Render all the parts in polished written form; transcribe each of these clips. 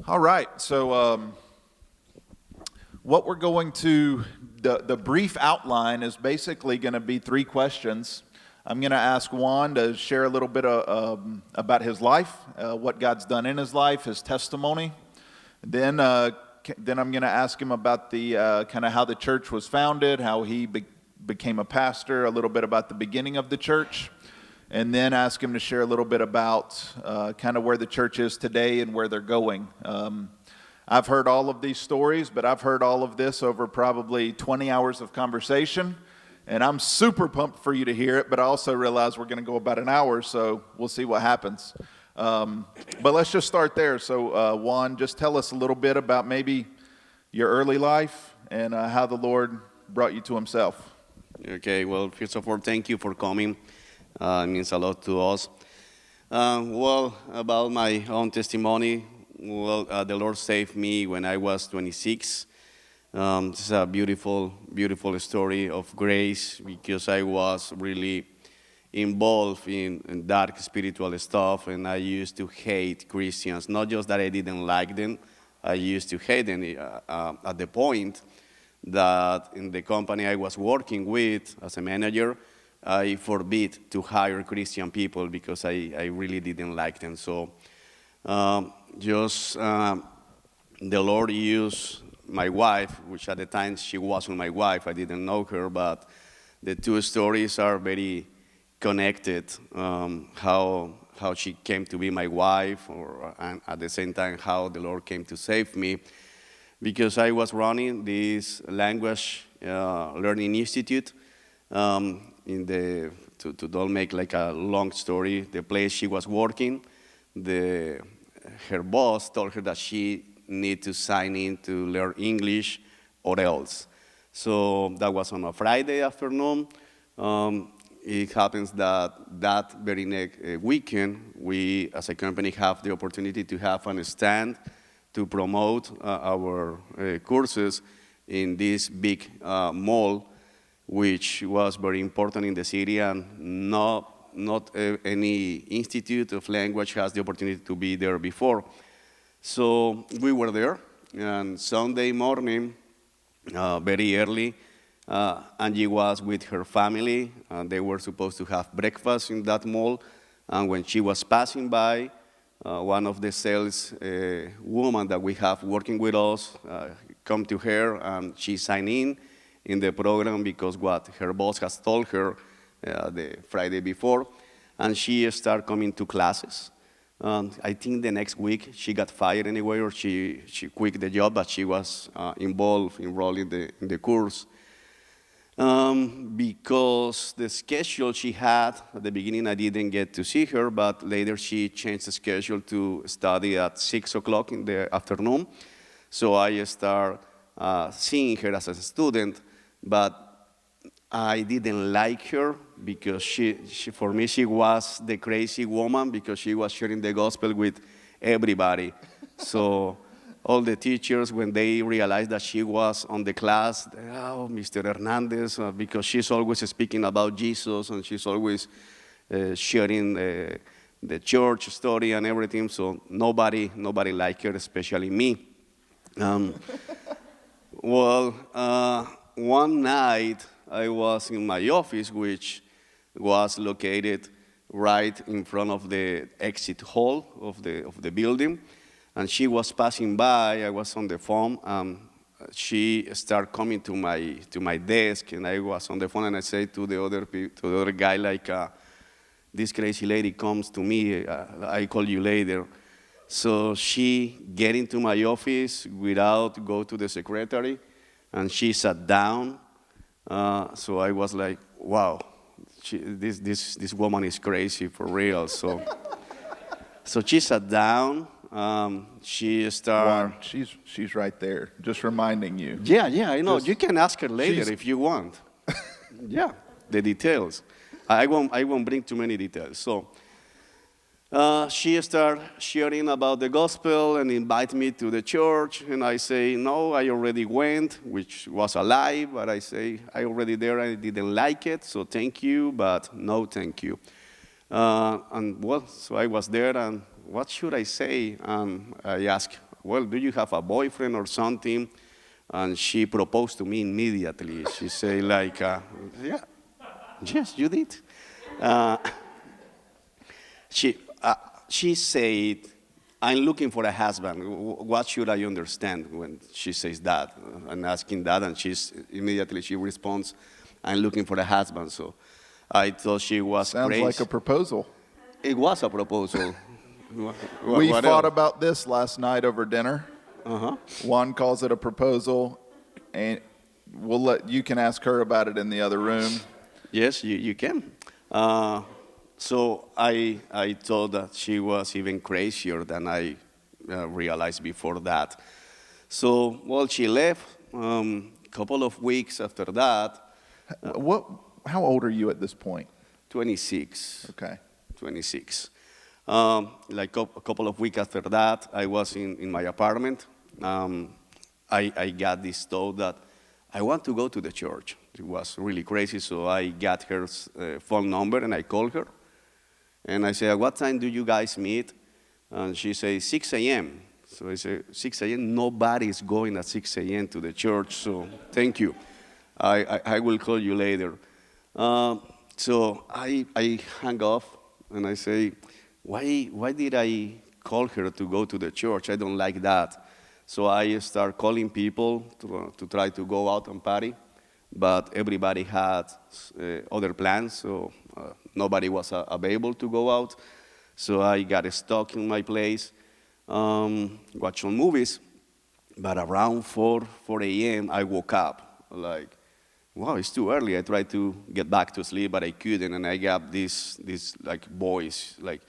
All right, so what we're going to, the brief outline is basically going to be three questions. I'm going to ask Juan to share a little bit about his life, what God's done in his life, his testimony. Then I'm going to ask him about the kind of how the church was founded, how he became a pastor, a little bit about the beginning of the church, and then ask him to share a little bit about kind of where the church is today and where they're going. I've heard all of these stories, but I've heard all of this over probably 20 hours of conversation, and I'm super pumped for you to hear it, but I also realize we're going to go about an hour, so we'll see what happens. But let's just start there. So Juan, just tell us a little bit about maybe your early life and how the Lord brought you to himself. Okay, well, first of all, thank you for coming. It means a lot to us. About my own testimony, the Lord saved me when I was 26. This is a beautiful, beautiful story of grace because I was really involved in dark spiritual stuff, and I used to hate Christians. Not just that I didn't like them, I used to hate them at the point that in the company I was working with as a manager, I forbid to hire Christian people because I really didn't like them. So the Lord used my wife, which at the time she wasn't my wife, I didn't know her, but the two stories are very connected, how she came to be my wife, and at the same time how the Lord came to save me. Because I was running this language learning institute, to don't make like a long story, the place she was working, her boss told her that she need to sign in to learn English or else. So that was on a Friday afternoon. It happens that very next weekend, we as a company have the opportunity to have a stand to promote our courses in this big mall, which was very important in the city, and not any institute of language has the opportunity to be there before. So we were there, and Sunday morning, very early, Angie was with her family, and they were supposed to have breakfast in that mall, and when she was passing by, one of the sales women that we have working with us come to her, and she signed in the program because what her boss has told her the Friday before, and she started coming to classes. I think the next week she got fired anyway, or she quit the job, but she was enrolled in the course. Because the schedule she had, at the beginning I didn't get to see her, but later she changed the schedule to study at 6 o'clock in the afternoon. So I started seeing her as a student, but I didn't like her because for me, she was the crazy woman because she was sharing the gospel with everybody. So all the teachers, when they realized that she was on the class, oh, Mr. Hernandez, because she's always speaking about Jesus and she's always sharing the church story and everything. So nobody liked her, especially me. One night I was in my office, which was located right in front of the exit hall of the building. And she was passing by, I was on the phone, she started coming to my desk, and I was on the phone, and I said to the other guy, like, this crazy lady comes to me, I call you later. So she get into my office without go to the secretary, and she sat down. So I was like, wow, this woman is crazy for real. So she sat down. She started. Juan, she's right there, just reminding you. Yeah, I know. You can ask her later if you want. Yeah, the details. I won't bring too many details. So she started sharing about the gospel and invite me to the church. And I say, no, I already went, which was a lie. But I say, I already there. I didn't like it. So thank you, but no thank you. So I was there, and what should I say? I asked well, do you have a boyfriend or something? And she proposed to me immediately. She said, like, yeah, yes, you did. Uh, she said, I'm looking for a husband. What should I understand when she says that? I'm asking that, and immediately she responds, I'm looking for a husband. So I thought she was Sounds crazy. like a proposal. It was a proposal. We fought about this last night over dinner. Juan calls it a proposal, and you can ask her about it in the other room. Yes, you can. So I thought that she was even crazier than I realized before that. So, well, she left. Couple of weeks after that. How old are you at this point? 26. Okay. 26. Like a couple of weeks after that, I was in my apartment. I got this thought that I want to go to the church. It was really crazy, so I got her phone number and I called her. And I said, what time do you guys meet? And she said, 6 a.m. So I said, 6 a.m.? Nobody's going at 6 a.m. to the church, so thank you. I will call you later. So I hung up and I say, why did I call her to go to the church? I don't like that. So I start calling people to try to go out and party, but everybody had other plans, so nobody was available to go out. So I got stuck in my place, watching movies, but around 4 a.m. I woke up, like, wow, it's too early. I tried to get back to sleep, but I couldn't, and I got this like voice, like,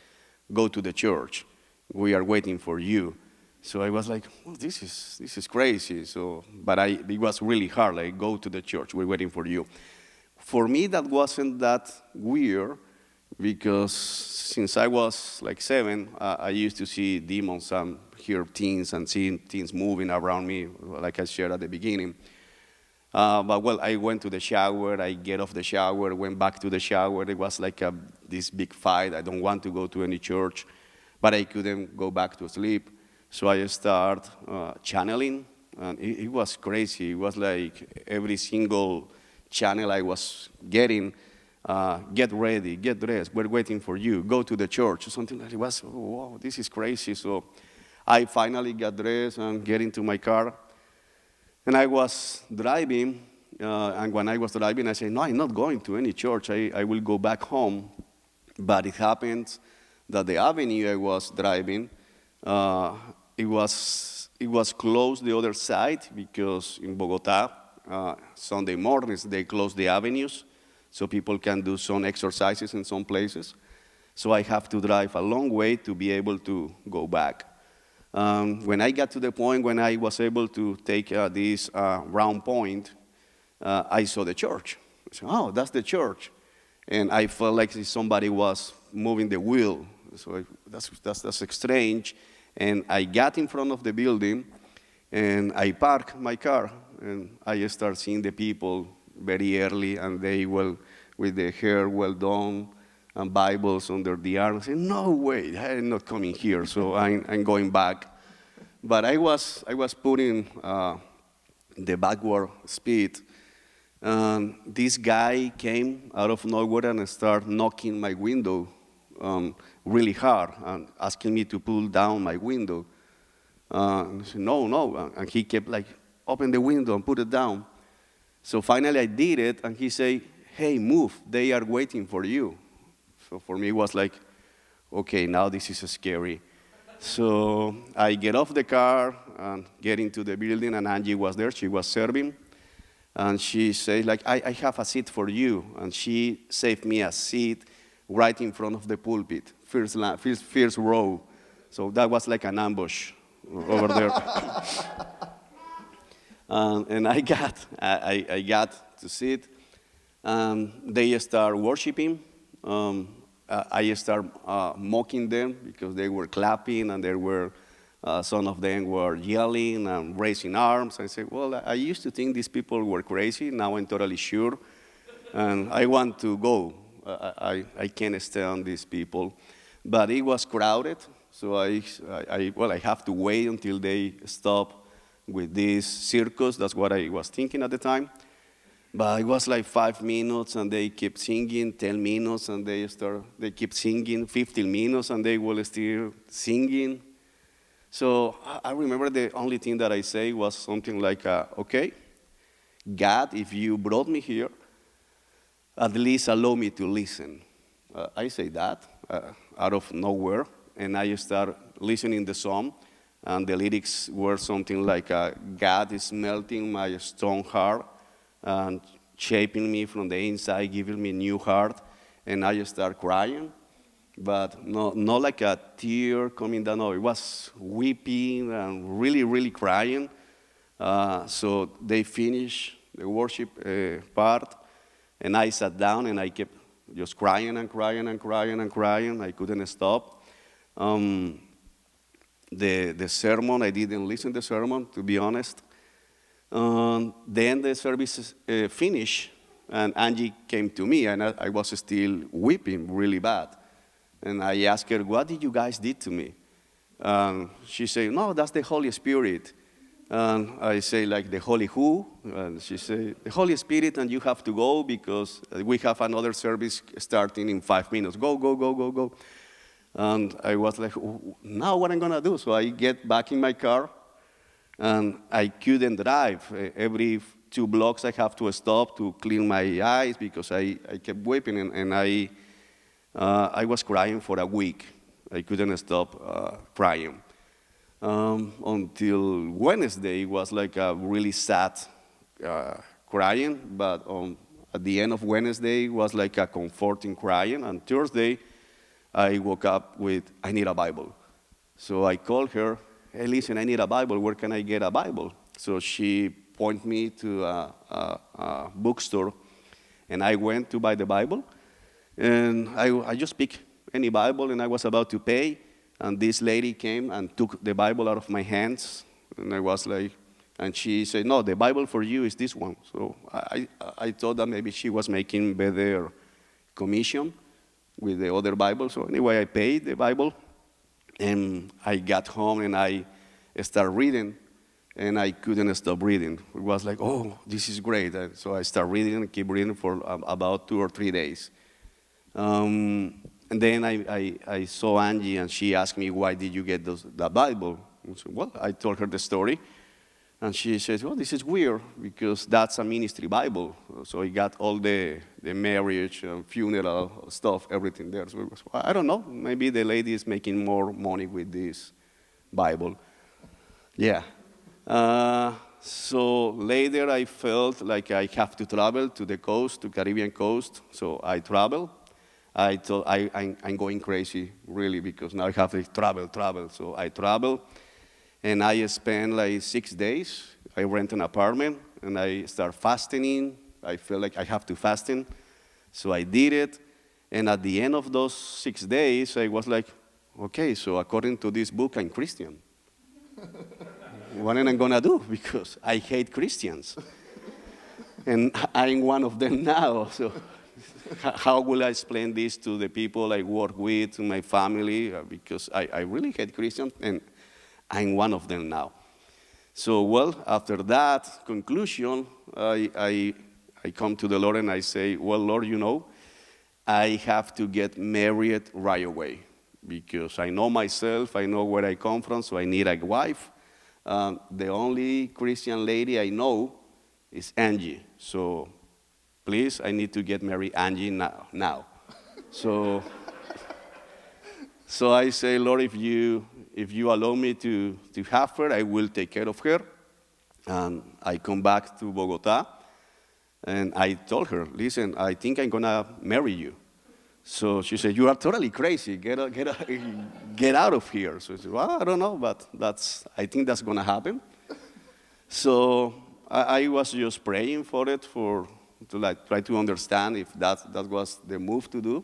go to the church. We are waiting for you. So I was like, well, this is crazy. So, but it was really hard. Like, go to the church. We're waiting for you. For me, that wasn't that weird because since I was like 7, I used to see demons and hear things and see things moving around me, like I shared at the beginning. But well, I went to the shower. I get off the shower, went back to the shower. It was like this big fight. I don't want to go to any church, but I couldn't go back to sleep. So I start channeling, and it was crazy. It was like every single channel I was getting, get ready, get dressed, we're waiting for you, go to the church, or something like that. It was, oh, wow, this is crazy. So I finally got dressed and get into my car, and I was driving, and when I was driving, I said, no, I'm not going to any church. I will go back home. But it happened that the avenue I was driving, it was closed the other side because in Bogota, Sunday mornings, they close the avenues so people can do some exercises in some places. So I have to drive a long way to be able to go back. When I got to the point when I was able to take this round point, I saw the church. I said, oh, that's the church. And I felt like somebody was moving the wheel. So that's strange. And I got in front of the building, and I parked my car, and I start seeing the people very early, and they will, with their hair well done, and Bibles under the arm. I said, no way, I'm not coming here, so I'm going back. But I was putting the backward speed, and this guy came out of nowhere and started knocking my window really hard and asking me to pull down my window. And I said, no. And he kept like, open the window and put it down. So finally I did it, and he said, hey, move, they are waiting for you. So for me it was like, okay, now this is scary. So I get off the car and get into the building, and Angie was there, she was serving. And she said, like, I have a seat for you. And she saved me a seat right in front of the pulpit, first row. So that was like an ambush over there. And I got to sit. They start worshiping. I start mocking them because they were clapping, and there were some of them were yelling and raising arms. I said, well, I used to think these people were crazy. Now I'm totally sure, and I want to go. I can't stand these people. But it was crowded, So I have to wait until they stop with this circus. That's what I was thinking at the time. But it was like 5 minutes, and they keep singing, 10 minutes, and they keep singing, 15 minutes, and they will still singing. So I remember the only thing that I say was something like, okay, God, if you brought me here, at least allow me to listen. I say that out of nowhere, and I start listening the song, and the lyrics were something like, God is melting my stone heart and shaping me from the inside, giving me a new heart, and I start crying, but not like a tear coming down. No, it was weeping and really, really crying. So they finished the worship part, and I sat down and I kept just crying and crying and crying and crying. I couldn't stop. The sermon, I didn't listen to the sermon, to be honest. Then the service finished, and Angie came to me, and I was still weeping really bad. And I asked her, what did you guys did to me? She said, no, that's the Holy Spirit. And I say, like, the Holy who? And she said, the Holy Spirit, and you have to go because we have another service starting in 5 minutes. Go, go, go, go, go. And I was like, now what I'm going to do? So I get back in my car, and I couldn't drive. Every 2 blocks I have to stop to clean my eyes because I kept weeping, and I was crying for a week. I couldn't stop crying. Until Wednesday, it was like a really sad crying, but at the end of Wednesday, it was like a comforting crying, and Thursday, I woke up with, I need a Bible. So I called her, hey, listen, I need a Bible. Where can I get a Bible? So she pointed me to a bookstore, and I went to buy the Bible. And I just picked any Bible, and I was about to pay, and this lady came and took the Bible out of my hands, and I was like, and she said, no, the Bible for you is this one. So I thought that maybe she was making better commission with the other Bible. So anyway, I paid the Bible, and I got home, and I started reading, and I couldn't stop reading. It was like, oh, this is great. And so I started reading and keep reading for about 2 or 3 days. And then I saw Angie, and she asked me, why did you get the Bible? I said, well, I told her the story. And she said, well, this is weird, because that's a ministry Bible. So I got all the marriage, funeral stuff, everything there. So I don't know, maybe the lady is making more money with this Bible. Yeah. So later I felt like I have to travel to the coast, to Caribbean coast. So I traveled. I thought I'm going crazy, really, because now I have to travel. So I traveled, and I spent like 6 days. I rent an apartment, and I start fasting. I feel like I have to fasting. So I did it, and at the end of those 6 days, I was like, okay, so according to this book, I'm Christian. What am I going to do? Because I hate Christians. And I'm one of them now, so how will I explain this to the people I work with, to my family? Because I really hate Christians, and I'm one of them now. So, well, after that conclusion, I come to the Lord and I say, well, Lord, you know, I have to get married right away because I know myself, I know where I come from, so I need a wife. The only Christian lady I know is Angie. So please, I need to get married Angie now. So I say, Lord, if you allow me to have her, I will take care of her. And I come back to Bogota, and I told her, listen, I think I'm going to marry you. So she said, you are totally crazy. Get out of here. So I said, well, I don't know, but I think that's going to happen. So I was just praying for it, to like try to understand if that was the move to do.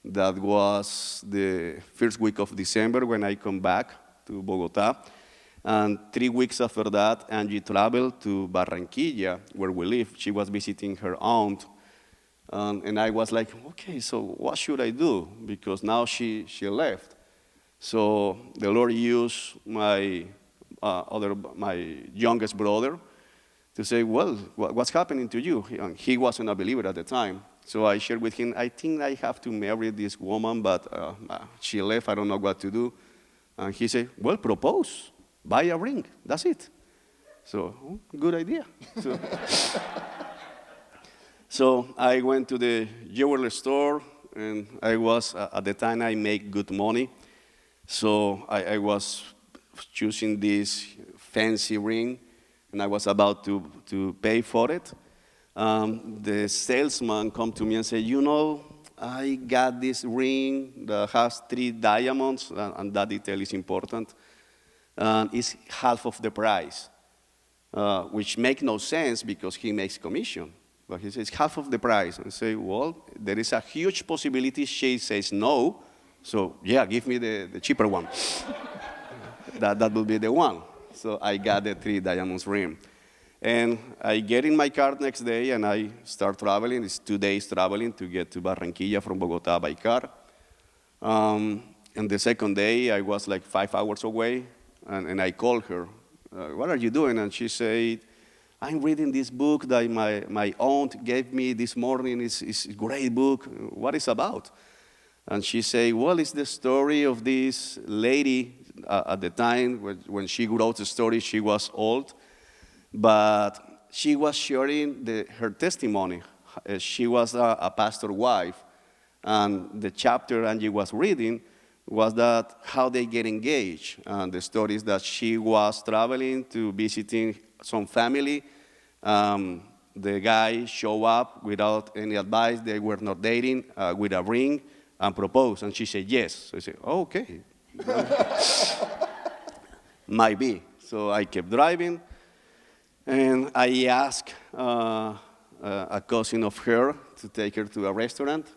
That was the first week of December when I come back to Bogota. And 3 weeks after that, Angie traveled to Barranquilla, where we live. She was visiting her aunt. And I was like, okay, so what should I do? Because now she left. So the Lord used my youngest brother to say, well, what's happening to you? And he wasn't a believer at the time. So I shared with him, I think I have to marry this woman, but she left, I don't know what to do. And he said, well, propose, buy a ring, that's it. So, good idea. So I went to the jewelry store, and I was, at the time I make good money. So I was choosing this fancy ring, and I was about to pay for it. The salesman come to me and said, you know, I got this ring that has 3 diamonds, and that detail is important. It's half of the price, which makes no sense because he makes commission. But he says half of the price. And I say, well, there is a huge possibility she says no. So yeah, give me the cheaper one. that will be the one. So I got the 3 diamonds ring. And I get in my car next day and I start traveling. It's 2 days traveling to get to Barranquilla from Bogota by car. And the second day I was like 5 hours away and I called her. What are you doing? And she said, I'm reading this book that my aunt gave me this morning. It's a great book. What is it about? And she said, well, it's the story of this lady at the time when she wrote the story, she was old, but she was sharing her testimony. She was a pastor's wife, and the chapter Angie was reading was that how they get engaged, and the stories that she was traveling to visiting some family. The guy showed up without any advice. They were not dating, with a ring, and proposed. And she said yes. So I said, oh, okay. Might be. So I kept driving, and I asked a cousin of her to take her to a restaurant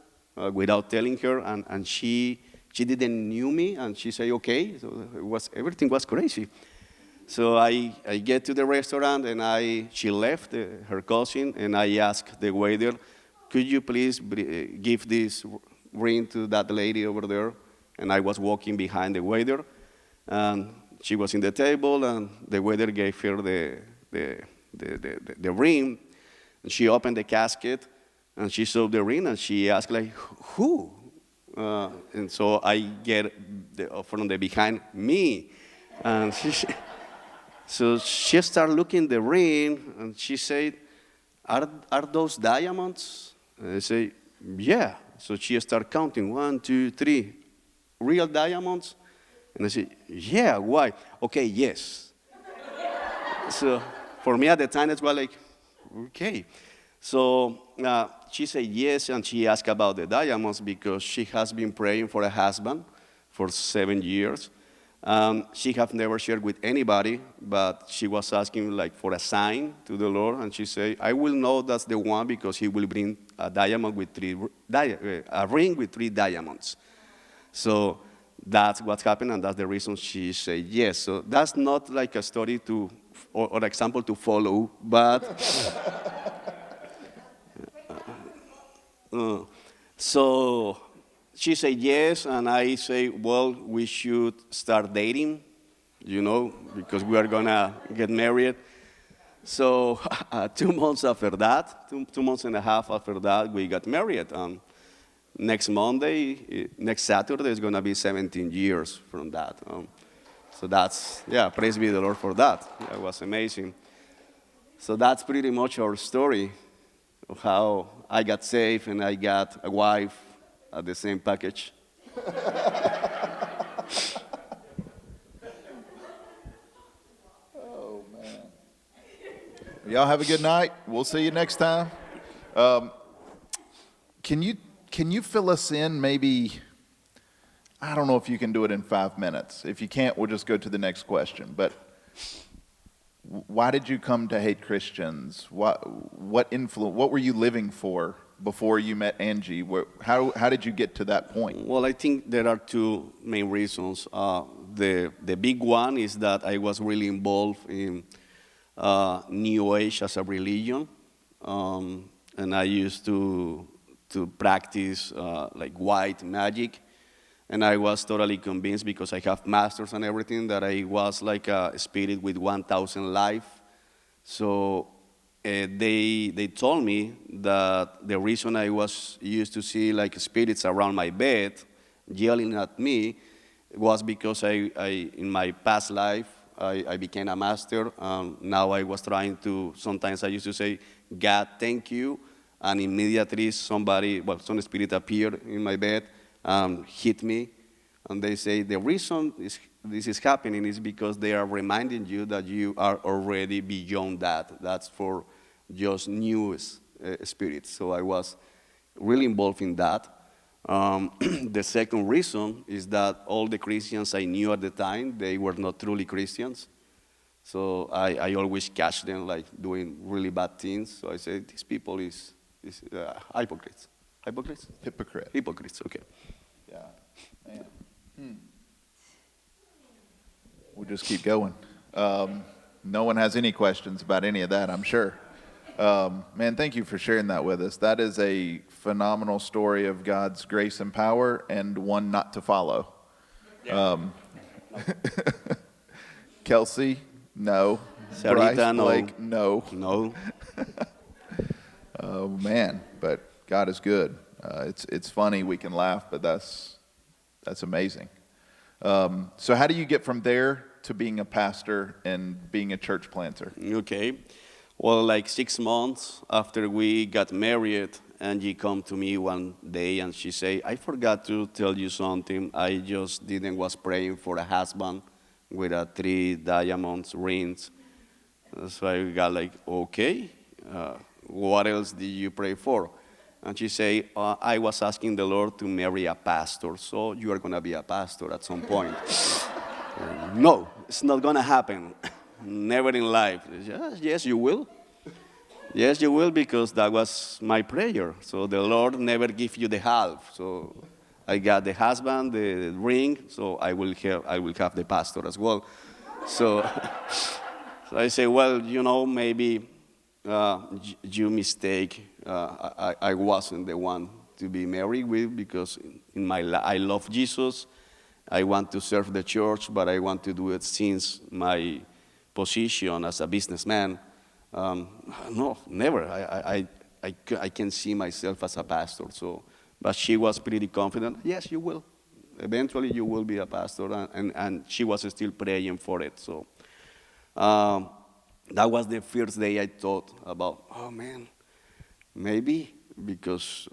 without telling her, and she didn't knew me, and she said okay. So everything was crazy. So I get to the restaurant, and she left, her cousin, and I asked the waiter, could you please give this ring to that lady over there? And I was walking behind the waiter, and she was in the table, and the waiter gave her the ring, and she opened the casket, and she saw the ring, and she asked, like, who? And so I get from the behind, me. And so she started looking the ring, and she said, are those diamonds? And I say, yeah. So she started counting, 1, 2, 3, real diamonds? And I said, yeah, why? Okay, yes. So for me at the time, it was like, okay. So she said yes, and she asked about the diamonds because she has been praying for a husband for 7 years. She have never shared with anybody, but she was asking like for a sign to the Lord, and she said, I will know that's the one because he will bring a diamond with a ring with 3 diamonds. So that's what happened, and that's the reason she said yes. So that's not like a story or example to follow, but so she said yes, and I say, well, we should start dating, because we are gonna get married. So 2 months after that, 2 months and a half after that, we got married. Next Saturday is gonna be 17 years from that. So that's, praise be the Lord for that. It was amazing. So that's pretty much our story of how I got saved and I got a wife at the same package. Oh, man. Y'all have a good night. We'll see you next time. Can you fill us in maybe, I don't know if you can do it in 5 minutes. If you can't, we'll just go to the next question. But why did you come to hate Christians? What were you living for before you met Angie? How did you get to that point? Well, I think there are 2 main reasons. The big one is that I was really involved in New Age as a religion, and I used to practice like white magic. And I was totally convinced because I have masters and everything that I was like a spirit with 1,000 life. So they told me that the reason I was used to see like spirits around my bed yelling at me was because I in my past life, I became a master. Now I was trying to, sometimes I used to say, God, thank you. And immediately some spirit appeared in my bed, hit me. And they say the reason this is happening is because they are reminding you that you are already beyond that. That's for just new spirits. So I was really involved in that. The second reason is that all the Christians I knew at the time, they were not truly Christians. So I always catch them like doing really bad things. So I say, these people is hypocrites. Hypocrites? Hypocrite. Hypocrites, okay. Yeah, man. We'll just keep going. No one has any questions about any of that, I'm sure. Man, thank you for sharing that with us. That is a phenomenal story of God's grace and power, and one not to follow. Yeah. Kelsey, no. Sarita, Bryce, no. Blake, no. No. Oh, man, but God is good. It's funny, we can laugh, but that's amazing. So how do you get from there to being a pastor and being a church planter? Okay. Well, like 6 months after we got married, Angie come to me one day and she say, I forgot to tell you something. I just was praying for a husband with 3 diamonds rings. So I got like, okay, what else did you pray for? And she say, I was asking the Lord to marry a pastor, so you are going to be a pastor at some point. No, it's not going to happen. Never in life. Yes, you will. Yes, you will, because that was my prayer. So the Lord never give you the half. So I got the husband, the ring, so I will have the pastor as well. So, so I say, well, maybe you mistake. I wasn't the one to be married with, because I love Jesus. I want to serve the church, but I want to do it since my position as a businessman. No, never. I can see myself as a pastor. So, but she was pretty confident. Yes, you will. Eventually, you will be a pastor, and she was still praying for it. So, that was the first day I thought about. Oh man, maybe, because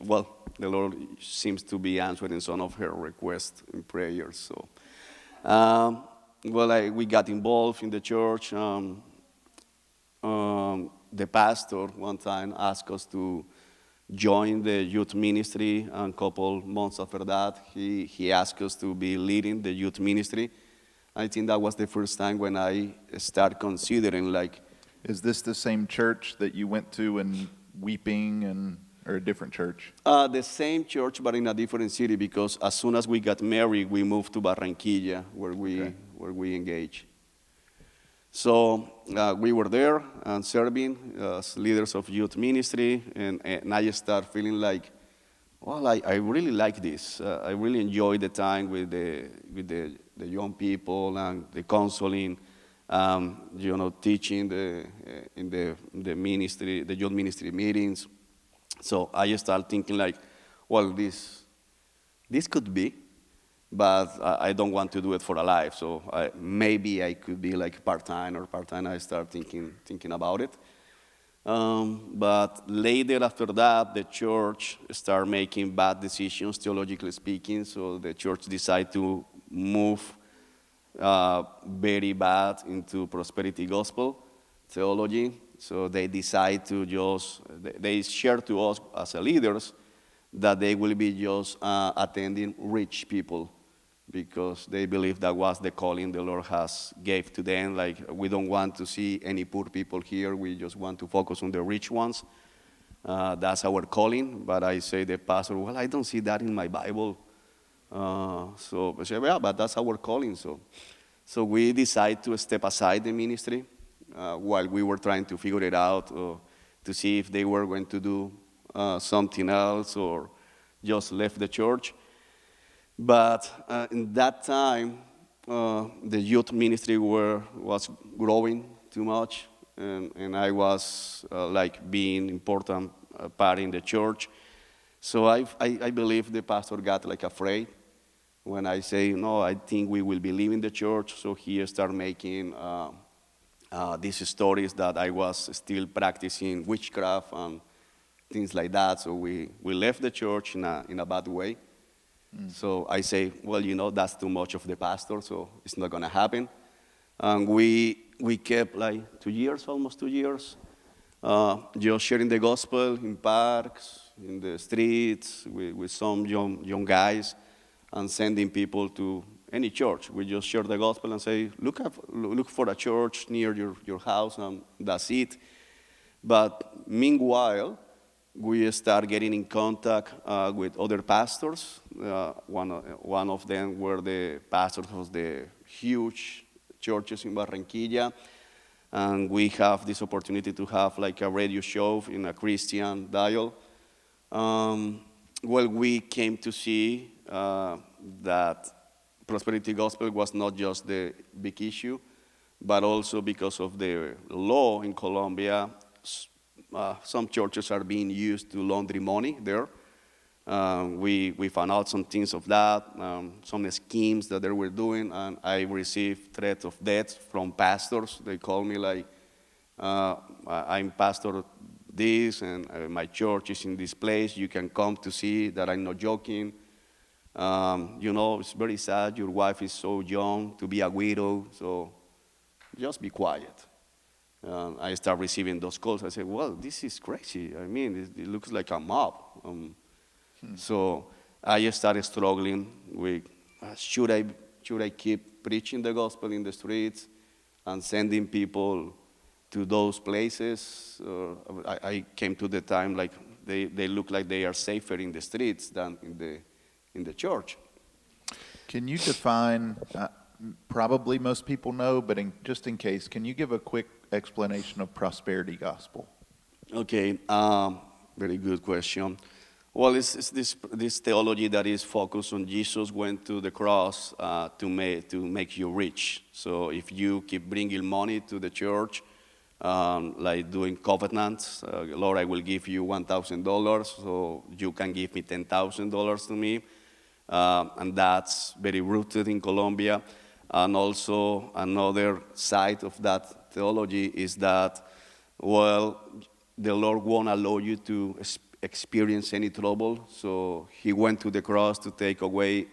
the Lord seems to be answering some of her requests in prayers. So, we got involved in the church. The pastor one time asked us to join the youth ministry, and a couple months after that, he asked us to be leading the youth ministry. I think that was the first time when I started considering, like... Is this the same church that you went to in Weeping, or a different church? The same church, but in a different city, because as soon as we got married, we moved to Barranquilla, where we engaged. So we were there and serving as leaders of youth ministry, and I started feeling like, I really like this. I really enjoy the time with the young people and the counseling, teaching in the ministry, the youth ministry meetings. So I started thinking like, this could be. But I don't want to do it for a life, so maybe I could be like part-time. I start thinking about it. But later after that, the church started making bad decisions, theologically speaking, so the church decided to move very bad into prosperity gospel theology. So they decide to they share to us as leaders that they will be just attending rich people, because they believe that was the calling the Lord has gave to them. Like, we don't want to see any poor people here. We just want to focus on the rich ones. That's our calling. But I say the pastor, I don't see that in my Bible. So I say, but that's our calling. So we decide to step aside the ministry while we were trying to figure it out, to see if they were going to do something else or just left the church. But in that time, the youth ministry was growing too much, and I was like being important part in the church. So I believe the pastor got like afraid when I say, no, I think we will be leaving the church. So he started making these stories that I was still practicing witchcraft and things like that. So we left the church in a bad way. So I say, well, that's too much of the pastor, so it's not going to happen. And we kept like 2 years, almost 2 years, just sharing the gospel in parks, in the streets, with some young guys, and sending people to any church. We just share the gospel and say, look for a church near your house, and that's it. But meanwhile, we start getting in contact with other pastors. One of them were the pastors of the huge churches in Barranquilla. And we have this opportunity to have like a radio show in a Christian dial. Well, we came to see that prosperity gospel was not just the big issue, but also because of the law in Colombia, some churches are being used to launder money there. We found out some things of that, some schemes that they were doing, and I received threats of death from pastors. They call me like, I'm pastor this, and my church is in this place. You can come to see that I'm not joking. It's very sad. Your wife is so young to be a widow, so just be quiet. I start receiving those calls. I say, well, this is crazy. I mean, it looks like a mob. So I started struggling with, should I keep preaching the gospel in the streets and sending people to those places? I came to the time like they look like they are safer in the streets than in the church. Can you define, probably most people know, but just in case, can you give a quick explanation of prosperity gospel? Okay, very good question. Well, it's this theology that is focused on Jesus went to the cross to make you rich. So if you keep bringing money to the church, like doing covenants, Lord, I will give you $1,000, so you can give me $10,000 to me. And that's very rooted in Colombia. And also another side of that theology is that, well, the Lord won't allow you to experience any trouble. So he went to the cross to take away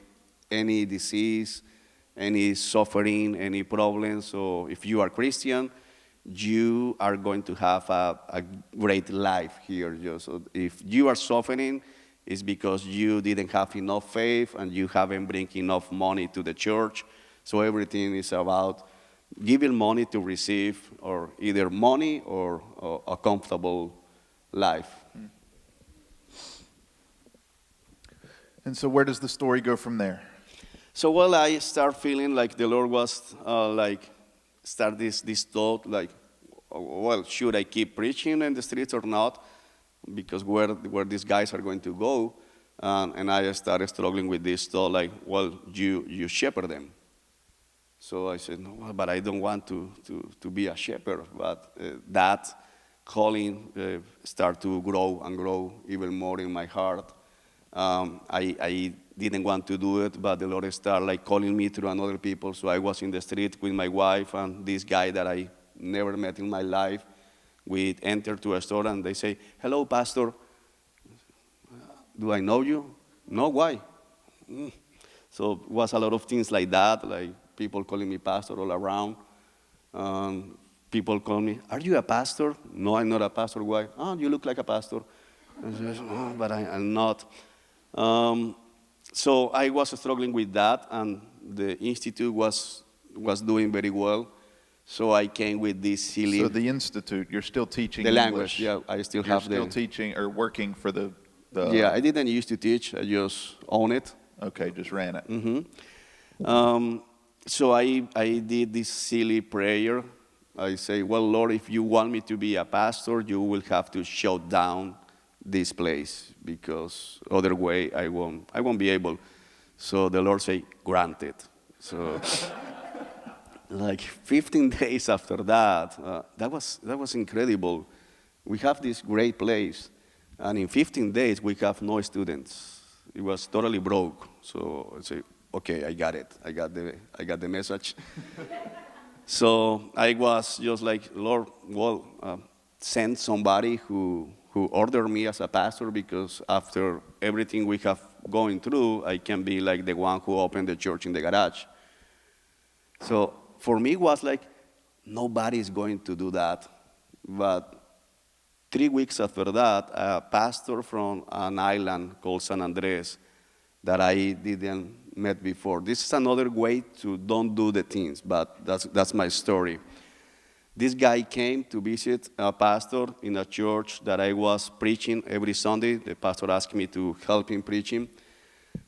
any disease, any suffering, any problem. So if you are Christian, you are going to have a great life here. So if you are suffering, it's because you didn't have enough faith and you haven't bring enough money to the church. So everything is about giving money to receive or either money or a comfortable life. And so where does the story go from there? So, well, I start feeling like the Lord was start this thought, like, well, should I keep preaching in the streets or not? Because where these guys are going to go? And I started struggling with this thought, like, well, you shepherd them. So I said, no, but I don't want to be a shepherd. But that calling started to grow and grow even more in my heart. I didn't want to do it, but the Lord started like calling me through another people. So I was in the street with my wife and this guy that I never met in my life. We entered to a store and they say, hello, pastor. Do I know you? No, why? So it was a lot of things like that, like people calling me pastor all around. People call me, are you a pastor? No, I'm not a pastor. Why? Oh, you look like a pastor. I said, oh, but I'm not. So I was struggling with that, and the institute was doing very well. So I came with this silly. So the institute, you're still teaching the English. language, yeah, I still You're have still teaching or working for the. Yeah, I didn't used to teach. I just own it. Okay, just ran it. Mm-hmm. So I did this silly prayer. I say, well, Lord, if you want me to be a pastor, you will have to shut down this place because other way I won't be able. So the Lord said, granted. So like 15 days after that, that was incredible. We have this great place, and in 15 days we have no students. It was totally broke. So I say, okay, I got it. I got the message. So I was just like, Lord, well, send somebody who ordered me as a pastor, because after everything we have going through, I can be like the one who opened the church in the garage. So for me, it was like, nobody is going to do that. But 3 weeks after that, a pastor from an island called San Andres that I didn't met before. This is another way to don't do the things, but that's my story. This guy came to visit a pastor in a church that I was preaching every Sunday. The pastor asked me to help him preaching.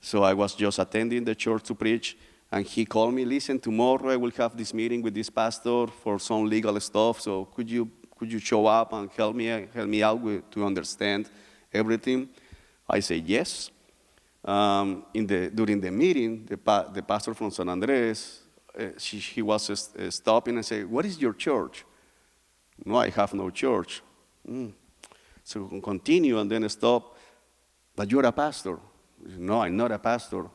So I was just attending the church to preach. And he called me, listen, tomorrow I will have this meeting with this pastor for some legal stuff. So could you show up and help me out to understand everything? I said yes. During the meeting, the pastor from San Andres, he was stopping and said, what is your church? No, I have no church. So continue and then stop. But you're a pastor. No, I'm not a pastor.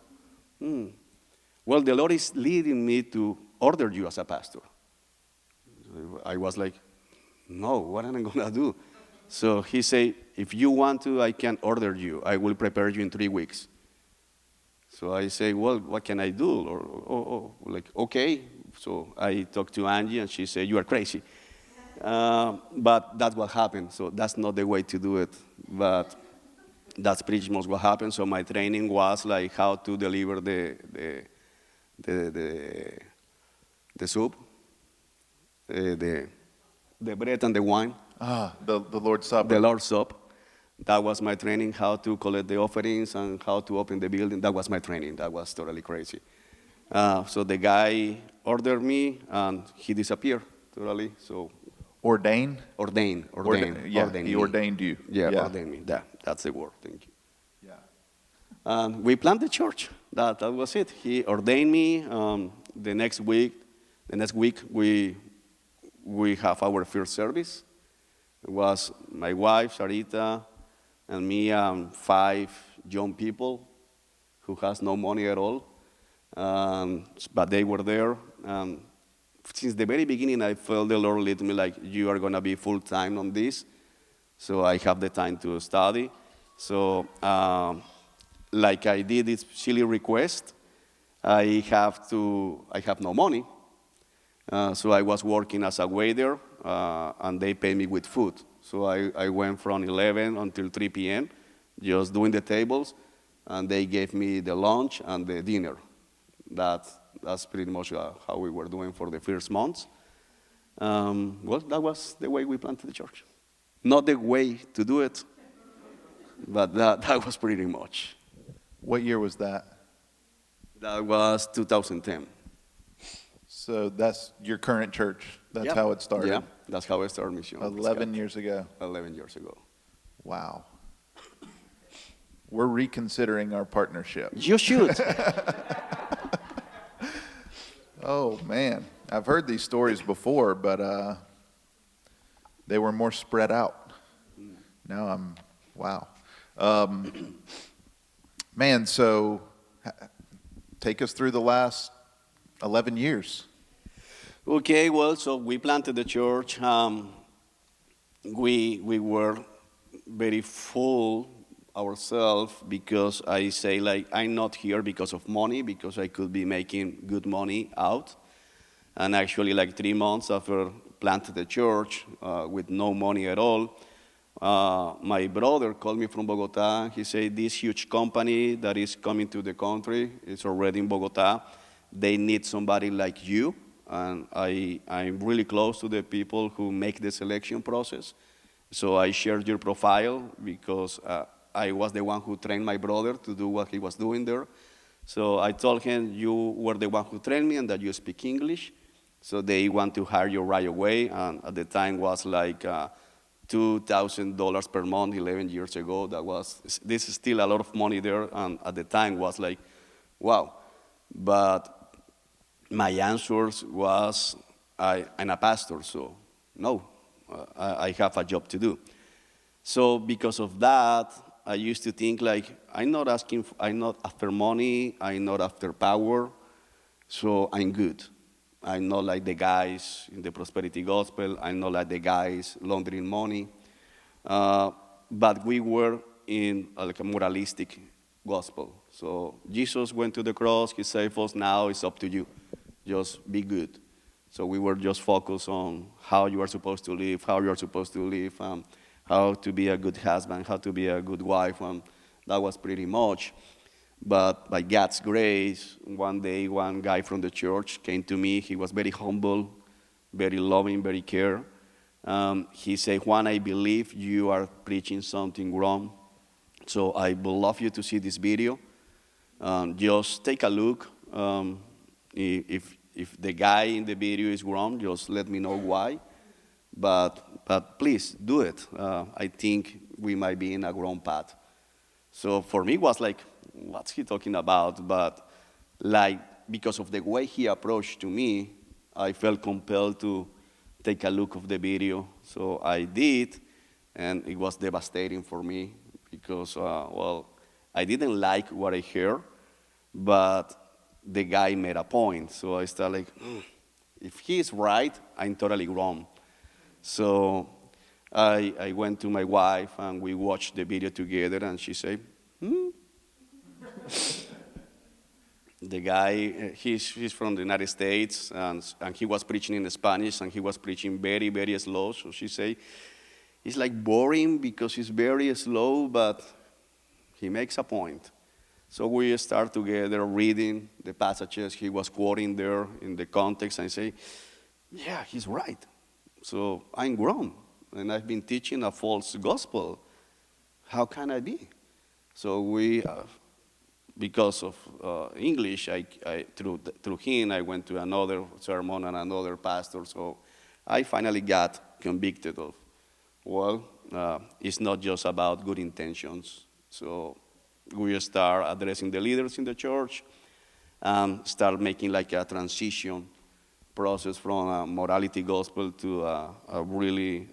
Well, the Lord is leading me to order you as a pastor. I was like, no, what am I going to do? So he said, if you want to, I can order you. I will prepare you in 3 weeks. So I say, well, what can I do? Or like, okay. So I talked to Angie, and she said, you are crazy. But that's what happened. So that's not the way to do it. But that's pretty much what happened. So my training was like how to deliver the soup, the bread and the wine. The Lord's Supper. The Lord's Supper. That was my training, how to collect the offerings and how to open the building. That was my training. That was totally crazy. So the guy ordered me, and he disappeared totally. So Ordained? Ordained. He ordained you. Yeah, ordained me. That's the word. Thank you. Yeah. And we planted the church. That was it. He ordained me. The next week, we have our first service. It was my wife, Sarita, and me, 5 young people who has no money at all. But they were there. Since the very beginning, I felt the Lord lead me like, you are going to be full-time on this. So I have the time to study. So like I did this silly request, I have no money. So I was working as a waiter, and they paid me with food. So I went from 11 until 3 p.m., just doing the tables, and they gave me the lunch and the dinner. That's pretty much how we were doing for the first months. Well, that was the way we planted the church. Not the way to do it, but that was pretty much. What year was that? That was 2010. So that's your current church. That's how it started. Yeah, that's how I started Mission. 11 years ago. 11 years ago. Wow. We're reconsidering our partnership. You should. Oh, man. I've heard these stories before, but they were more spread out. Now wow. Man, so take us through the last 11 years. Okay, well, so we planted the church. We were very full ourselves, because I say, like, I'm not here because of money, because I could be making good money out. And actually, like 3 months after planted the church with no money at all, my brother called me from Bogota. He said, this huge company that is coming to the country is already in Bogota. They need somebody like you. And I'm really close to the people who make the selection process. So I shared your profile because I was the one who trained my brother to do what he was doing there. So I told him, you were the one who trained me and that you speak English. So they want to hire you right away. And at the time was like $2,000 per month 11 years ago. This is still a lot of money there. And at the time was like wow. But my answers was, I'm a pastor, so no, I have a job to do. So because of that, I used to think like, I'm not after money, I'm not after power, so I'm good. I'm not like the guys in the prosperity gospel, I'm not like the guys laundering money. Uh, but we were in like a moralistic gospel. So Jesus went to the cross, he saved us, now it's up to you. Just be good. So we were just focused on how you are supposed to live, how you are supposed to live, how to be a good husband, how to be a good wife, and that was pretty much. But by God's grace, one day one guy from the church came to me. He was very humble, very loving, very care. He said, Juan, I believe you are preaching something wrong. So I would love you to see this video. Just take a look. If the guy in the video is wrong, just let me know why. But please do it. I think we might be in a wrong path. So for me, it was like, what's he talking about? But like, because of the way he approached to me, I felt compelled to take a look of the video. So I did, and it was devastating for me because, well, I didn't like what I heard, but the guy made a point. So I started like, if he's right, I'm totally wrong. So I went to my wife, and we watched the video together, and she said, The guy, he's from the United States, and he was preaching in Spanish, and he was preaching very, very slow. So she said, it's like boring because he's very slow, but he makes a point. So we start together reading the passages he was quoting there in the context, and I say, yeah, he's right. So I'm grown, and I've been teaching a false gospel. How can I be? So we, because of English, through him, I went to another sermon and another pastor. So I finally got convicted of, well, it's not just about good intentions. So we start addressing the leaders in the church, start making like a transition process from a morality gospel to a really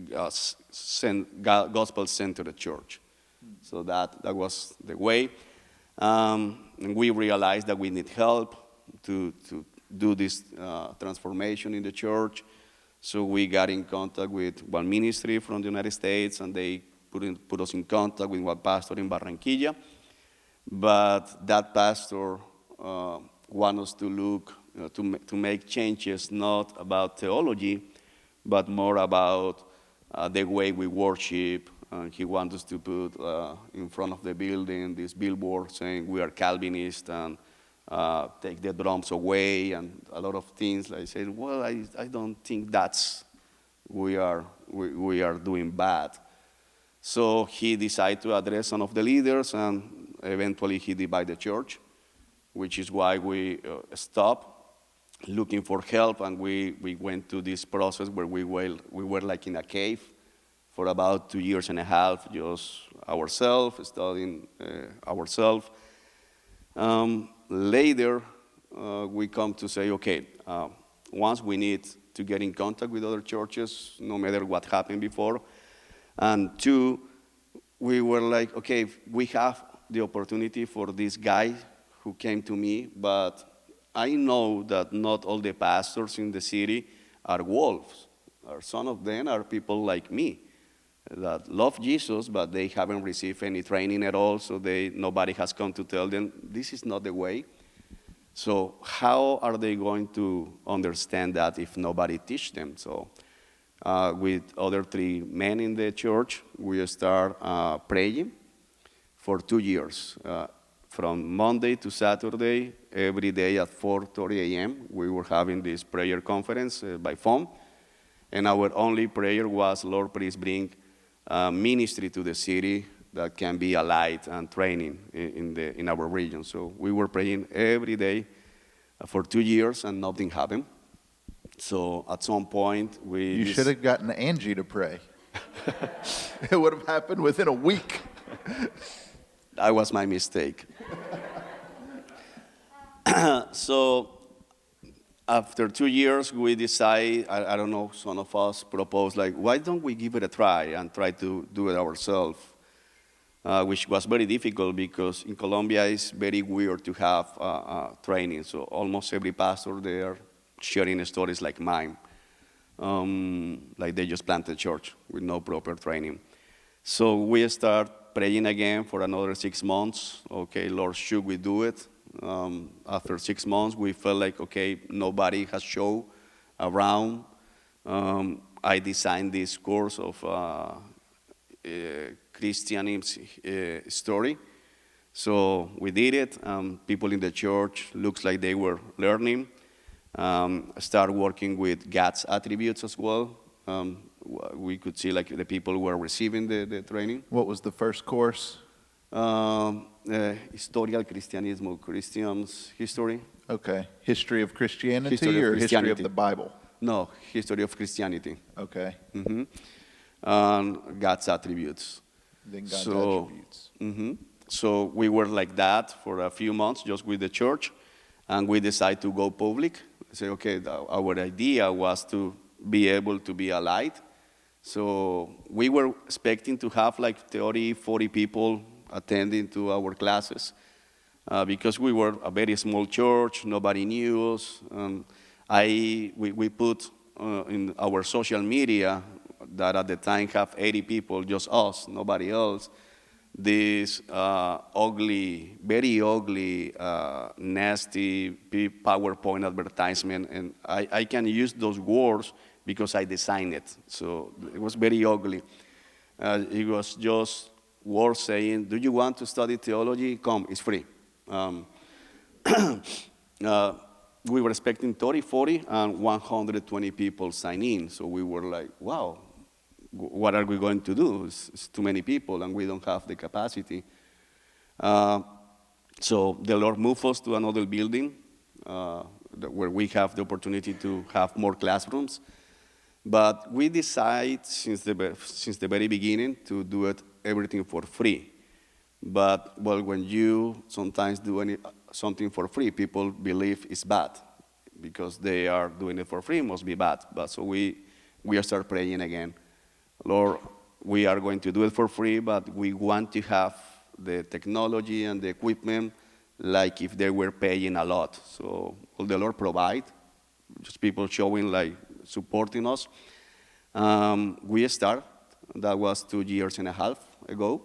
gospel-centered church. So that was the way. And we realized that we need help to do this transformation in the church. So we got in contact with one ministry from the United States, and they put us in contact with one pastor in Barranquilla. But that pastor wanted us to look, to make changes not about theology, but more about the way we worship. He wants us to put in front of the building this billboard saying we are Calvinists and take the drums away and a lot of things. I said, well, I don't think that's we are doing bad. So he decided to address some of the leaders, and eventually he divided the church, which is why we stopped looking for help, and we went to this process where we were like in a cave for about 2.5 years, just ourselves, studying ourselves. Later, we come to say, okay, once we need to get in contact with other churches, no matter what happened before. And two, we were like, okay, we have the opportunity for this guy who came to me, but I know that not all the pastors in the city are wolves. Some of them are people like me that love Jesus, but they haven't received any training at all, so nobody has come to tell them, this is not the way. So how are they going to understand that if nobody teach them? So with other 3 men in the church, we start praying for 2 years. From Monday to Saturday, every day at 4:30 a.m., we were having this prayer conference by phone. And our only prayer was, Lord, please bring ministry to the city that can be a light and training in our region. So we were praying every day for 2 years, and nothing happened. So at some point, You should have gotten Angie to pray. It would have happened within a week. That was my mistake. So after 2 years, we decide, I don't know, some of us proposed, like, why don't we give it a try and try to do it ourselves? Which was very difficult because in Colombia it's very weird to have training. So almost every pastor there sharing stories like mine. Like they just planted church with no proper training. So we start praying again for another 6 months. Okay, Lord, should we do it? After 6 months, we felt like, okay, nobody has shown around. I designed this course of Christian story. So we did it. People in the church looks like they were learning. Start working with God's attributes as well. We could see like the people were receiving the training. What was the first course? Historical Cristianismo, Christians history. Okay. History of Christianity History of or history of Christianity. the Bible? No, history of Christianity. Okay. And God's attributes. Then God's So- attributes. So we were like that for a few months, just with the church, and we decided to go public. Say, okay, our idea was to be able to be a light. So we were expecting to have like 30, 40 people attending to our classes because we were a very small church, nobody knew us. We put in our social media that at the time have 80 people, just us, nobody else, this ugly, very ugly, nasty PowerPoint advertisement. And I can use those words because I designed it. So it was very ugly. It was just words saying, do you want to study theology? Come, it's free. We were expecting 30, 40, and 120 people sign in. So we were like, wow, what are we going to do? It's too many people, and we don't have the capacity. So the Lord moved us to another building where we have the opportunity to have more classrooms. But we decided since the very beginning to do everything for free. But well, when you sometimes do something for free, people believe it's bad because they are doing it for free, must be bad. But so we start praying again. Lord, we are going to do it for free, but we want to have the technology and the equipment like if they were paying a lot. So will the Lord provide? Just people showing like supporting us. We start, that was 2.5 years ago,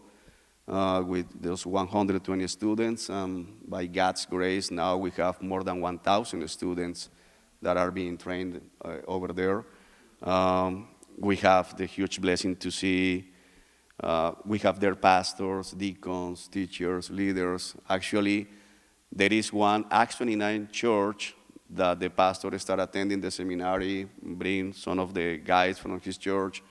with those 120 students. By God's grace, now we have more than 1,000 students that are being trained over there. We have the huge blessing to see, we have their pastors, deacons, teachers, leaders. Actually, there is one Acts 29 church that the pastor started attending the seminary, bring some of the guys from his church,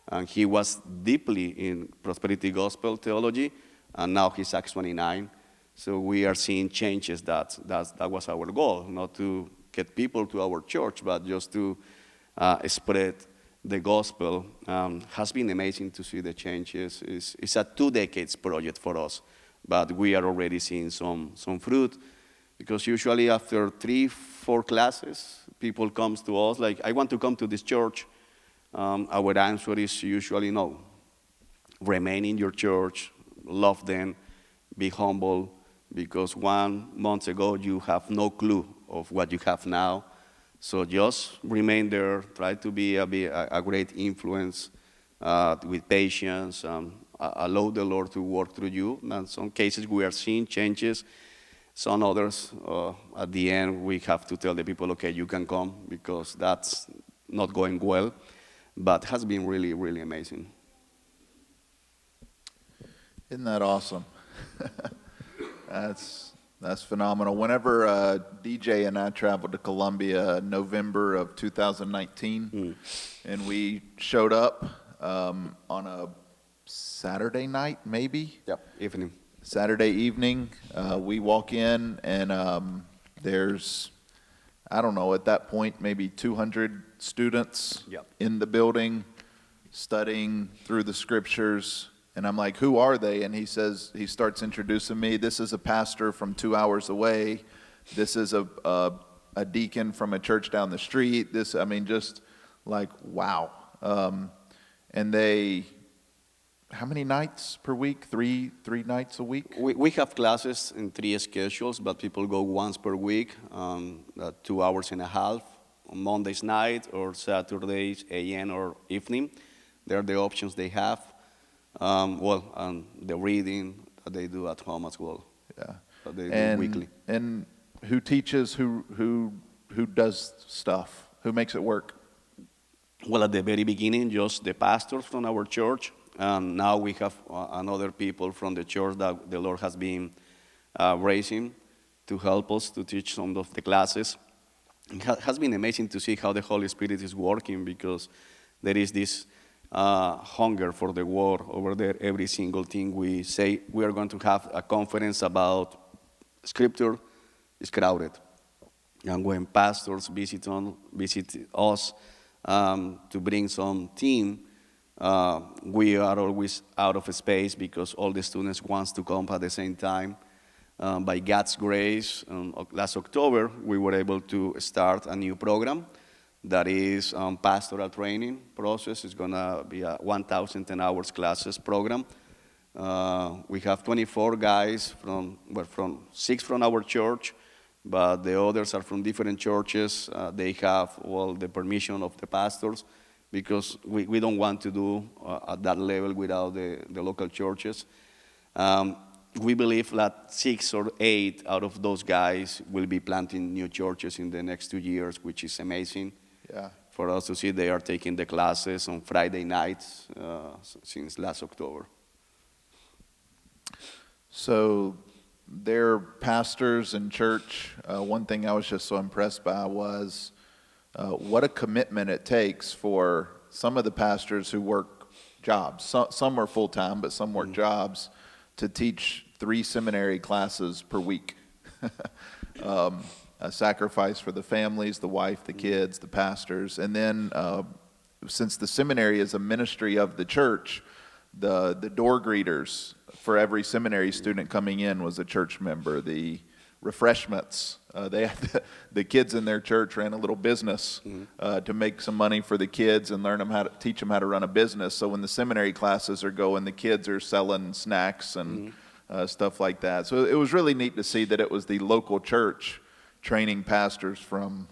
and he was deeply in prosperity gospel theology, and now he's Acts 29. So we are seeing changes. That was our goal, not to get people to our church, but just to spread the gospel. Has been amazing to see the changes. It's a 2 decades project for us, but we are already seeing some fruit. Because usually after 3-4 classes, people come to us like, I want to come to this church. Our answer is usually no. Remain in your church, love them, be humble, because 1 month ago you have no clue of what you have now. So just remain there, try to be a great influence with patience, allow the Lord to work through you. And in some cases we are seeing changes. Some others, at the end, we have to tell the people, okay, you can come because that's not going well. But it has been really, really amazing. Isn't that awesome? That's phenomenal. Whenever DJ and I traveled to Colombia in November of 2019, and we showed up on a Saturday night, maybe? Yep, evening. Saturday evening, we walk in and there's, I don't know, at that point, maybe 200 students Yep. in the building studying through the scriptures. And I'm like, who are they? And he starts introducing me. This is a pastor from 2 hours away. this is a deacon from a church down the street. This, I mean, just like, wow. And they, how many nights per week? Three nights a week? We have classes in 3 schedules, but people go once per week, 2 hours and a half, on Mondays night or Saturdays AM or evening. They're the options they have. The reading that they do at home as well. Yeah. That they do weekly. And who teaches? Who does stuff? Who makes it work? Well, at the very beginning, just the pastors from our church. And now we have another people from the church that the Lord has been raising to help us to teach some of the classes. It has been amazing to see how the Holy Spirit is working, because there is this hunger for the word over there. Every single thing we say, we are going to have a conference about Scripture, is crowded. And when pastors visit us to bring some team, we are always out of space because all the students want to come at the same time. By God's grace, last October, we were able to start a new program that is pastoral training process. It's going to be a 1,010 hours classes program. We have 24 guys from 6 from our church, but the others are from different churches. They have the permission of the pastors, because we don't want to do at that level without the local churches. We believe that 6 or 8 out of those guys will be planting new churches in the next 2 years, which is amazing. Yeah. For us to see they are taking the classes on Friday nights since last October. So their pastors in church, one thing I was just so impressed by was what a commitment it takes for some of the pastors who work jobs. Some are full-time, but some work jobs, to teach 3 seminary classes per week. A sacrifice for the families, the wife, the kids, the pastors. And then since the seminary is a ministry of the church, the door greeters for every seminary student coming in was a church member. The refreshments, they had the kids in their church ran a little business to make some money for the kids and teach them how to run a business. So when the seminary classes are going, the kids are selling snacks and stuff like that. So it was really neat to see that it was the local church training pastors from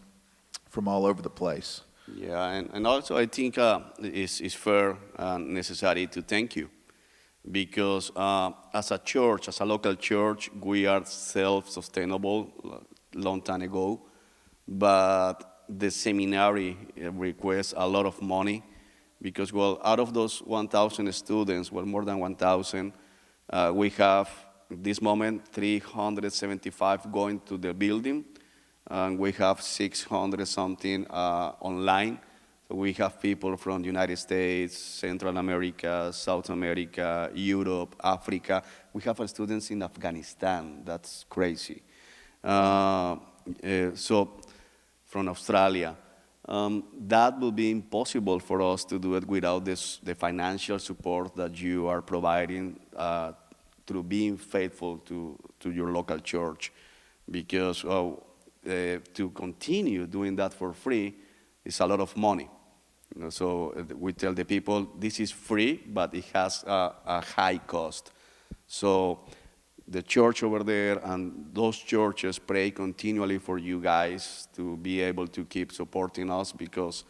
all over the place. Yeah, and also I think it's fair and necessary to thank you, because as a church, as a local church, we are self-sustainable long time ago, but the seminary requests a lot of money, because, out of those 1,000 students, more than 1,000, we have, at this moment, 375 going to the building, and we have 600 something online. So we have people from the United States, Central America, South America, Europe, Africa. We have students in Afghanistan. That's crazy. So from Australia. That will be impossible for us to do it without the financial support that you are providing through being faithful to your local church, because to continue doing that for free is a lot of money. So we tell the people this is free, but it has a high cost. So the church over there and those churches pray continually for you guys to be able to keep supporting us, because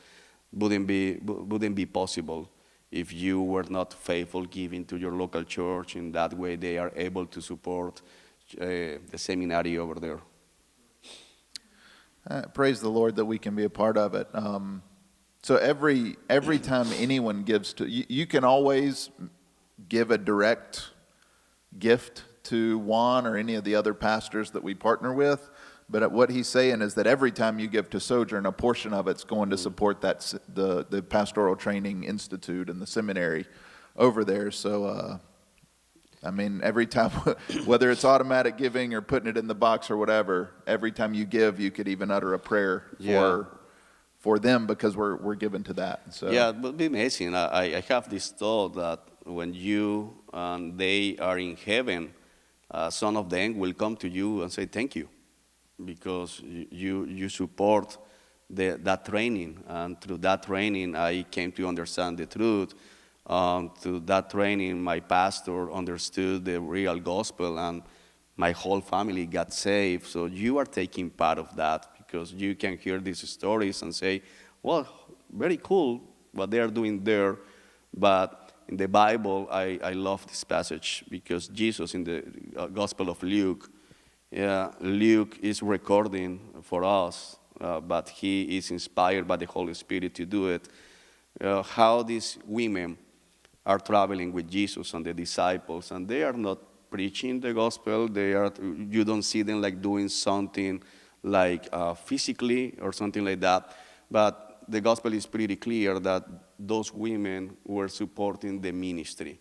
wouldn't be possible if you were not faithful giving to your local church. In that way, they are able to support the seminary over there. Praise the Lord that we can be a part of it. So every time anyone gives to you, can always give a direct gift to Juan or any of the other pastors that we partner with. But what he's saying is that every time you give to Sojourn, a portion of it's going to support the Pastoral Training Institute and the seminary over there. So, every time, whether it's automatic giving or putting it in the box or whatever, every time you give, you could even utter a prayer for them, because we're given to that. So. Yeah, it would be amazing. I have this thought that when you and they are in heaven, some of them will come to you and say thank you. because you support that training, and through that training I came to understand the truth. Through that training, my pastor understood the real gospel, and my whole family got saved. So you are taking part of that, because you can hear these stories and say, well, very cool what they are doing there. But in the Bible, I love this passage, because Jesus in the Gospel of Luke, Luke is recording for us, but he is inspired by the Holy Spirit to do it, how these women are traveling with Jesus and the disciples, and they are not preaching the gospel. You don't see them like doing something like physically or something like that, but the gospel is pretty clear that those women were supporting the ministry.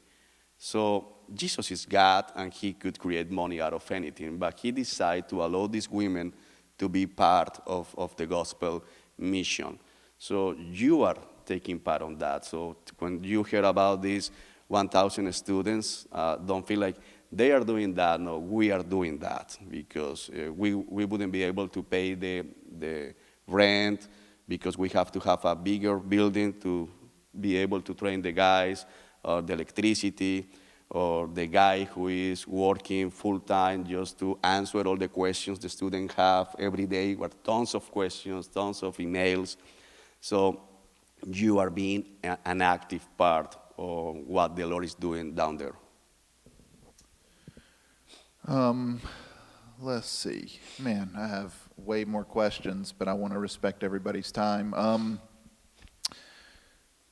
So Jesus is God, and he could create money out of anything, but he decided to allow these women to be part of the gospel mission. So you are taking part on that. So when you hear about these 1,000 students, don't feel like they are doing that. No, we are doing that, because we wouldn't be able to pay the rent, because we have to have a bigger building to be able to train the guys, or the electricity, or the guy who is working full-time just to answer all the questions the students have every day, with tons of questions, tons of emails. So you are being an active part of what the Lord is doing down there. Let's see. Man, I have way more questions, but I want to respect everybody's time.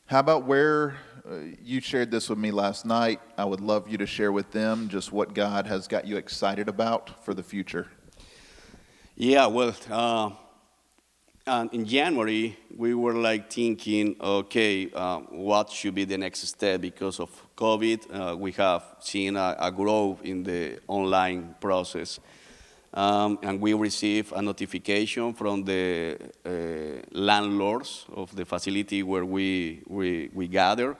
How about where you shared this with me last night? I would love you to share with them just what God has got you excited about for the future. Yeah, well, and in January, we were like thinking, okay, what should be the next step? Because of COVID, we have seen a growth in the online process. And we received a notification from the landlords of the facility where we gather,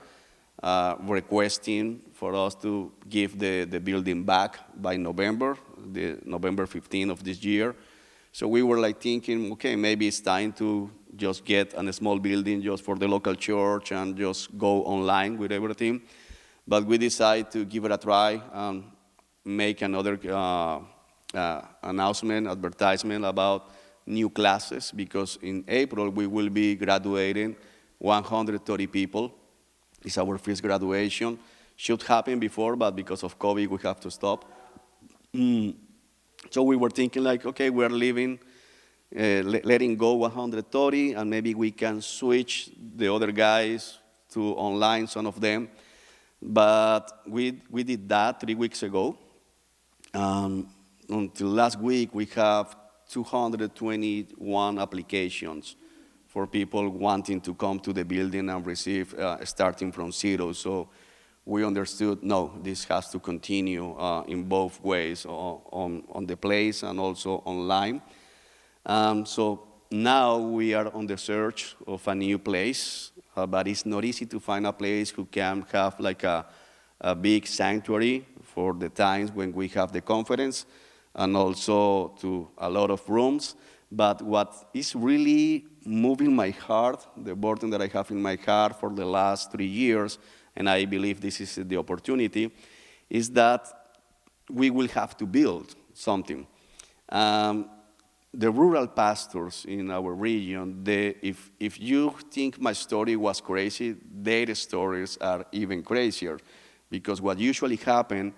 requesting for us to give the building back by November 15th of this year. So we were like thinking, okay, maybe it's time to just get a small building just for the local church and just go online with everything. But we decided to give it a try and make another announcement, advertisement about new classes, because in April we will be graduating 130 people. It's our first graduation. Should happen before, but because of COVID we have to stop. So we were thinking like, okay, we're leaving, letting go 130, and maybe we can switch the other guys to online, some of them. But we did that 3 weeks ago. Until last week, we have 221 applications for people wanting to come to the building and receive, starting from zero. So we understood, no, this has to continue in both ways, on the place and also online. So now we are on the search of a new place, but it's not easy to find a place who can have like a big sanctuary for the times when we have the conference, and also to a lot of rooms. But what is really moving my heart, the burden that I have in my heart for the last 3 years, and I believe this is the opportunity, is that we will have to build something. The rural pastors in our region, if you think my story was crazy, their stories are even crazier. Because what usually happens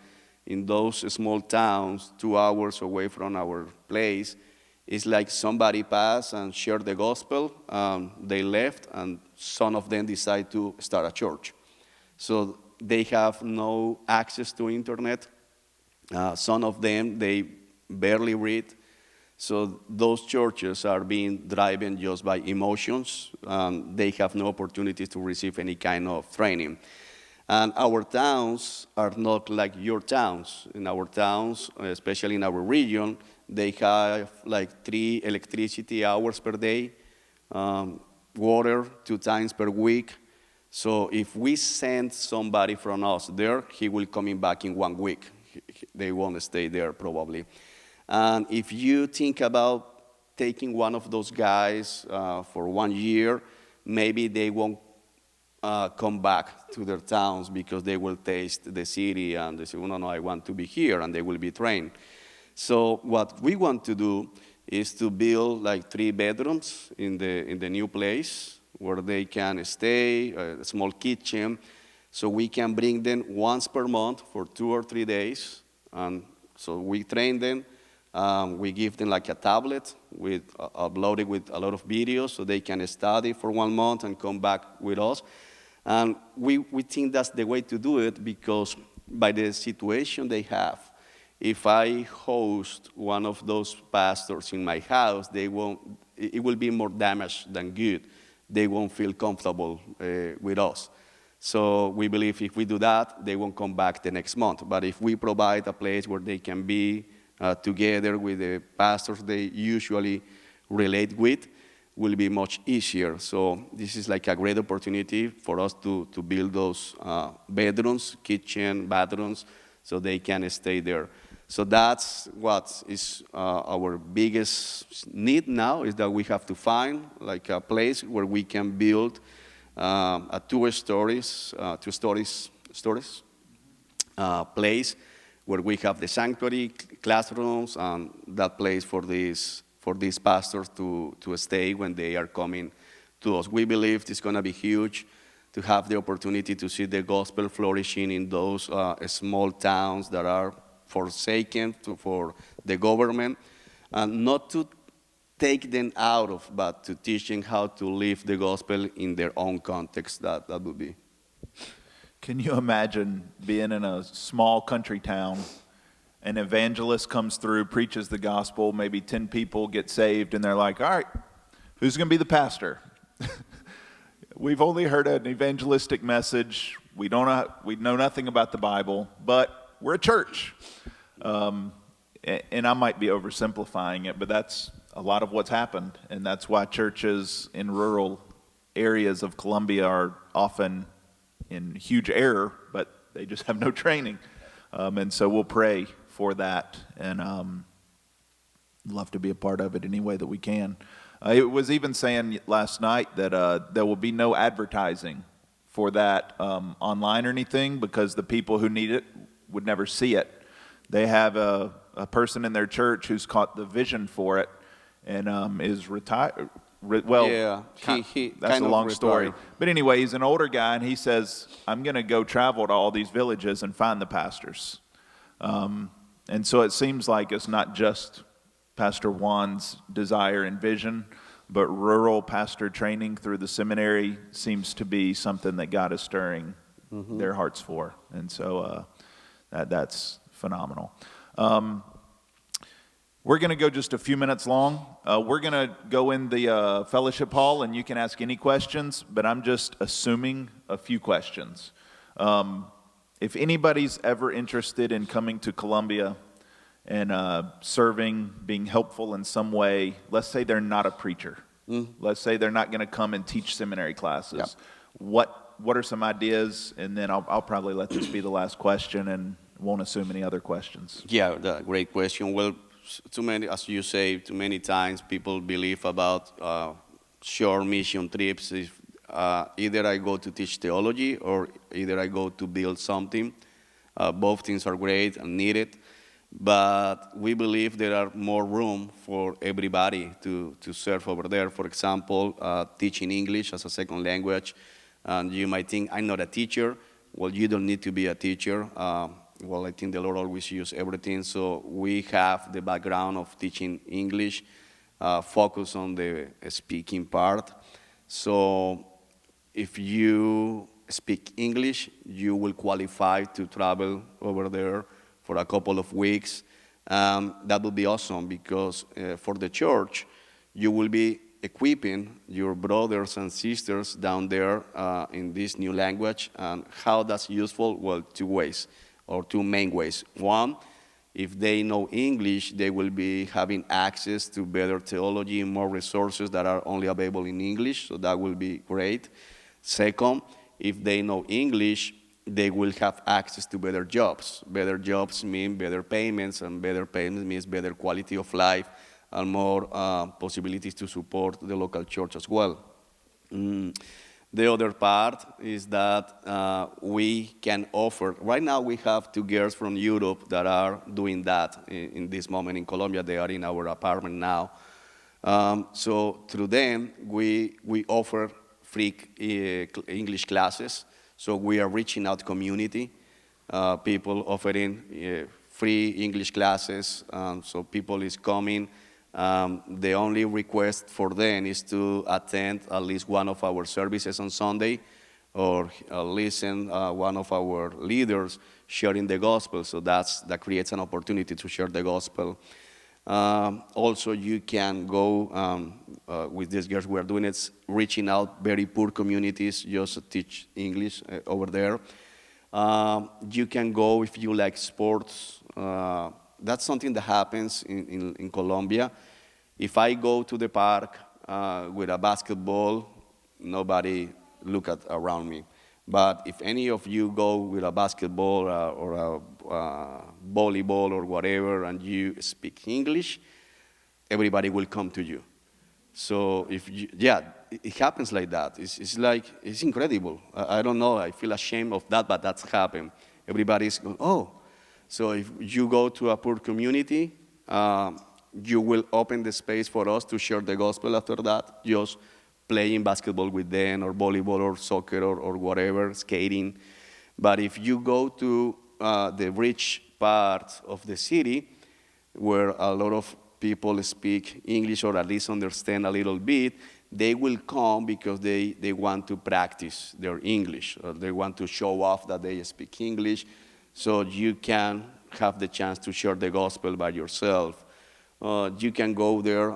in those small towns 2 hours away from our place is like somebody passed and shared the gospel, they left, and some of them decide to start a church. So they have no access to internet. Some of them, they barely read. So those churches are being driven just by emotions. They have no opportunity to receive any kind of training. And our towns are not like your towns. In our towns, especially in our region, they have like 3 electricity hours per day, water 2 times per week. So if we send somebody from us there, he will coming back in 1 week. They won't stay there probably. And if you think about taking one of those guys for 1 year, maybe they won't come back to their towns because they will taste the city and they say, oh, no, I want to be here, and they will be trained. So what we want to do is to build like 3 bedrooms in the new place where they can stay, a small kitchen, so we can bring them once per month for 2 or 3 days. And so we train them. We give them like a tablet uploaded with a lot of videos so they can study for 1 month and come back with us. And we think that's the way to do it because by the situation they have, if I host one of those pastors in my house, it will be more damage than good. They won't feel comfortable with us. So we believe if we do that, they won't come back the next month. But if we provide a place where they can be together with the pastors they usually relate with, will be much easier. So this is like a great opportunity for us to build those bedrooms, kitchen, bathrooms, so they can stay there. So that's what is our biggest need now, is that we have to find like a place where we can build a two-story place where we have the sanctuary, classrooms, and that place for these pastors to stay when they are coming to us. We believe it's going to be huge to have the opportunity to see the gospel flourishing in those small towns that are forsaken for the government, and not to take them out of, but to teach them how to live the gospel in their own context. That would be. Can you imagine being in a small country town, an evangelist comes through, preaches the gospel, maybe 10 people get saved, and they're like, all right, who's going to be the pastor? We've only heard an evangelistic message. We know nothing about the Bible, but we're a church. And I might be oversimplifying it, but that's a lot of what's happened. And that's why churches in rural areas of Colombia are often in huge error, but they just have no training. And so we'll pray for that, and love to be a part of it any way that we can. It was even saying last night that there will be no advertising for that online or anything, because the people who need it would never see it. They have a person in their church who's caught the vision for it and is retired. Well, yeah, that's a long story. But anyway, he's an older guy, and he says, I'm going to go travel to all these villages and find the pastors. And so it seems like it's not just Pastor Juan's desire and vision, but rural pastor training through the seminary seems to be something that God is stirring their hearts for. And so that's phenomenal. We're going to go just a few minutes long. We're going to go in the fellowship hall, and you can ask any questions, but I'm just assuming a few questions. If anybody's ever interested in coming to Colombia and serving, being helpful in some way, let's say they're not a preacher. Let's say they're not going to come and teach seminary classes. Yep. What are some ideas? And then I'll probably let this be the last question and won't assume any other questions. Yeah, great question. Well, too many, as you say, too many times people believe about short mission trips. If, either I go to teach theology or either I go to build something. Both things are great and needed, but we believe there are more room for everybody to serve over there. For example, teaching English as a second language. And you might think, I'm not a teacher. Well, you don't need to be a teacher. Well, I think the Lord always uses everything. So we have the background of teaching English, focus on the speaking part. So if you speak English, you will qualify to travel over there for a couple of weeks. That would be awesome, because for the church, you will be equipping your brothers and sisters down there in this new language. And how that's useful? Well, 2 ways. Or 2 main ways. One, if they know English, they will be having access to better theology and more resources that are only available in English, so that will be great. Second, if they know English, they will have access to better jobs. Better jobs mean better payments, and better payments means better quality of life and more possibilities to support the local church as well. The other part is that we can offer, right now we have 2 girls from Europe that are doing that in this moment in Colombia. They are in our apartment now. So through them, we offer free English classes. So we are reaching out community, people offering free English classes. So people is coming. The only request for them is to attend at least one of our services on Sunday, or listen one of our leaders sharing the gospel. So that creates an opportunity to share the gospel. Also, you can go with these girls. We are doing it, reaching out very poor communities just to teach English over there. You can go if you like sports. That's something that happens in Colombia. If I go to the park with a basketball, nobody look at around me. But if any of you go with a basketball or a volleyball or whatever, and you speak English, everybody will come to you. So it happens like that. It's incredible. I don't know. I feel ashamed of that, but that's happened. Everybody's going, oh. So if you go to a poor community, you will open the space for us to share the gospel after that, just playing basketball with them, or volleyball, or soccer, or whatever, skating. But if you go to the rich part of the city, where a lot of people speak English, or at least understand a little bit, they will come because they want to practice their English, or they want to show off that they speak English. So you can have the chance to share the gospel by yourself. You can go there.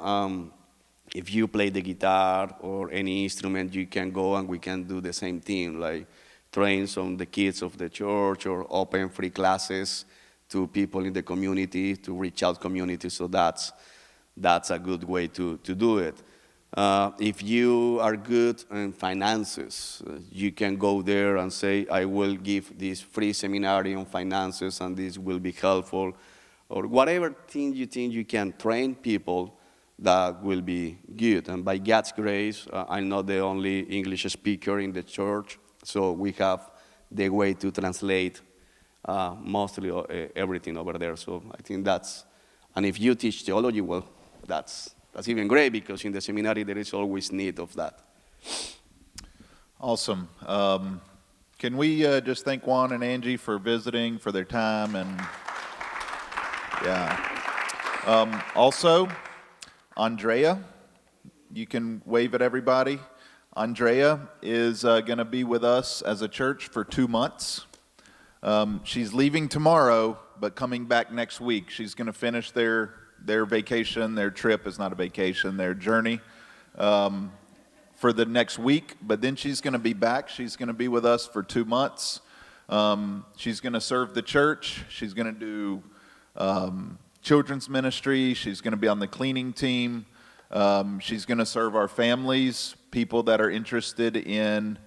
If you play the guitar or any instrument, you can go and we can do the same thing, like train some of the kids of the church, or open free classes to people in the community, to reach out community. So that's a good way to do it. If you are good in finances, you can go there and say, I will give this free seminary on finances, and this will be helpful. Or whatever thing you think you can train people, that will be good. And by God's grace, I'm not the only English speaker in the church, so we have the way to translate mostly everything over there. So I think and if you teach theology, well, that's even great, because in the seminary there is always need of that. Awesome. Can we just thank Juan and Angie for visiting, for their time, and also, Andrea, you can wave at everybody. Andrea is going to be with us as a church for 2 months. She's leaving tomorrow, but coming back next week. She's going to finish their vacation. Their trip is not a vacation, their journey for the next week. But then she's going to be back. She's going to be with us for 2 months. She's going to serve the church. She's going to do children's ministry. She's going to be on the cleaning team. She's going to serve our families, people that are interested in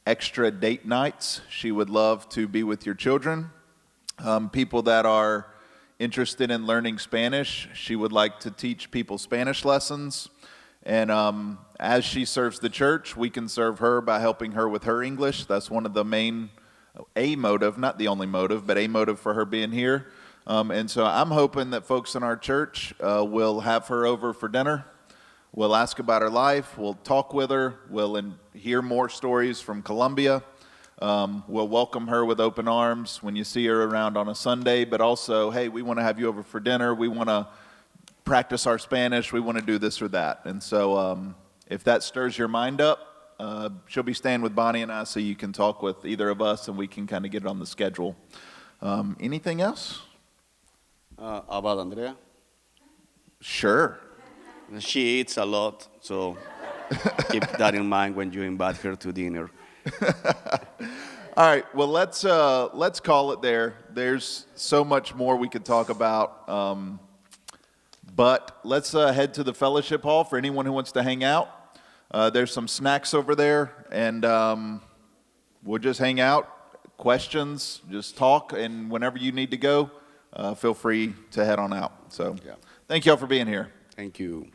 extra date nights. She would love to be with your children. People that are interested in learning Spanish, she would like to teach people Spanish lessons. And as she serves the church, we can serve her by helping her with her English. That's one of the a motive, not the only motive, but a motive for her being here. And so I'm hoping that folks in our church will have her over for dinner. We'll ask about her life. We'll talk with her. We'll hear more stories from Colombia. We'll welcome her with open arms when you see her around on a Sunday. But also, hey, we want to have you over for dinner. We want to practice our Spanish. We want to do this or that. And so if that stirs your mind up, she'll be staying with Bonnie and I, so you can talk with either of us and we can kind of get it on the schedule. Anything else? About Andrea? Sure. She eats a lot, so keep that in mind when you invite her to dinner. All right, well, let's call it there. There's so much more we could talk about, but let's head to the fellowship hall for anyone who wants to hang out. There's some snacks over there, and we'll just hang out. questions, just talk, and whenever you need to go, feel free to head on out. So Yeah. thank y'all for being here. Thank you.